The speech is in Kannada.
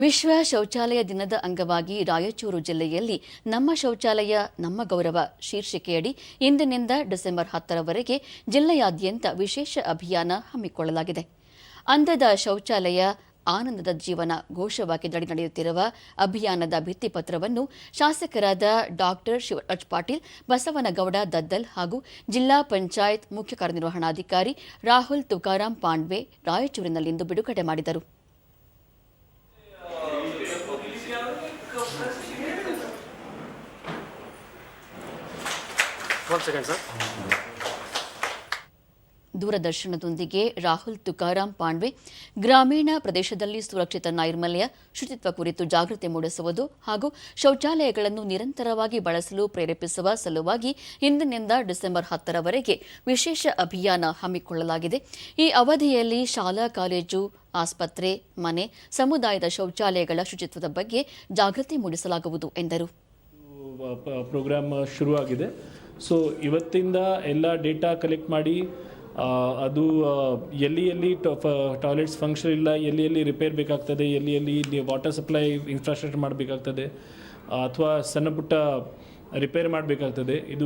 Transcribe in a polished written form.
ವಿಶ್ವ ಶೌಚಾಲಯ ದಿನದ ಅಂಗವಾಗಿ ರಾಯಚೂರು ಜಿಲ್ಲೆಯಲ್ಲಿ ನಮ್ಮ ಶೌಚಾಲಯ ನಮ್ಮ ಗೌರವ ಶೀರ್ಷಿಕೆಯಡಿ ಇಂದಿನಿಂದ ಡಿಸೆಂಬರ್ 10ರವರೆಗೆ ಜಿಲ್ಲೆಯಾದ್ಯಂತ ವಿಶೇಷ ಅಭಿಯಾನ ಹಮ್ಮಿಕೊಳ್ಳಲಾಗಿದೆ. ಅಂದದ ಶೌಚಾಲಯ ಆನಂದದ ಜೀವನ ಘೋಷವಾಕ್ಯದಡಿ ನಡೆಯುತ್ತಿರುವ ಅಭಿಯಾನದ ಭಿತ್ತಿಪತ್ರವನ್ನು ಶಾಸಕರಾದ ಡಾ ಶಿವರಾಜ್ ಪಾಟೀಲ್, ಬಸವನಗೌಡ ದದ್ದಲ್ ಹಾಗೂ ಜಿಲ್ಲಾ ಪಂಚಾಯತ್ ಮುಖ್ಯ ಕಾರ್ಯನಿರ್ವಹಣಾಧಿಕಾರಿ ರಾಹುಲ್ ತುಕಾರಾಂ ಪಾಂಡ್ವೆ ರಾಯಚೂರಿನಲ್ಲಿಂದು ಬಿಡುಗಡೆ ಮಾಡಿದರು. ದೂರದರ್ಶನದೊಂದಿಗೆ ರಾಹುಲ್ ತುಕಾರಾಂ ಪಾಂಡ್ವೆ ಗ್ರಾಮೀಣ ಪ್ರದೇಶದಲ್ಲಿ ಸುರಕ್ಷಿತ ನೈರ್ಮಲ್ಯ, ಶುಚಿತ್ವ ಕುರಿತು ಜಾಗೃತಿ ಮೂಡಿಸುವುದು ಹಾಗೂ ಶೌಚಾಲಯಗಳನ್ನು ನಿರಂತರವಾಗಿ ಬಳಸಲು ಪ್ರೇರೇಪಿಸುವ ಸಲುವಾಗಿ ಇಂದಿನಿಂದ ಡಿಸೆಂಬರ್ 10ರವರೆಗೆ ವಿಶೇಷ ಅಭಿಯಾನ ಹಮ್ಮಿಕೊಳ್ಳಲಾಗಿದೆ. ಈ ಅವಧಿಯಲ್ಲಿ ಶಾಲಾ, ಕಾಲೇಜು, ಆಸ್ಪತ್ರೆ, ಮನೆ, ಸಮುದಾಯದ ಶೌಚಾಲಯಗಳ ಶುಚಿತ್ವದ ಬಗ್ಗೆ ಜಾಗೃತಿ ಮೂಡಿಸಲಾಗುವುದು ಎಂದರು. ಪ್ರೋಗ್ರಾಮ್ ಶುರುವಾಗಿದೆ. ಸೊ ಇವತ್ತಿಂದ ಎಲ್ಲ ಡೇಟಾ ಕಲೆಕ್ಟ್ ಮಾಡಿ ಅದು ಎಲ್ಲಿ ಟಾಯ್ಲೆಟ್ಸ್ ಫಂಕ್ಷನ್ ಇಲ್ಲ, ಎಲ್ಲಿ ರಿಪೇರ್ ಬೇಕಾಗ್ತದೆ, ಎಲ್ಲಿ ವಾಟರ್ ಸಪ್ಲೈ ಇನ್ಫ್ರಾಸ್ಟ್ರಕ್ಚರ್ ಮಾಡಬೇಕಾಗ್ತದೆ ಅಥವಾ ಸಣ್ಣ ಪುಟ್ಟ ರಿಪೇರ್ ಮಾಡಬೇಕಾಗ್ತದೆ, ಇದು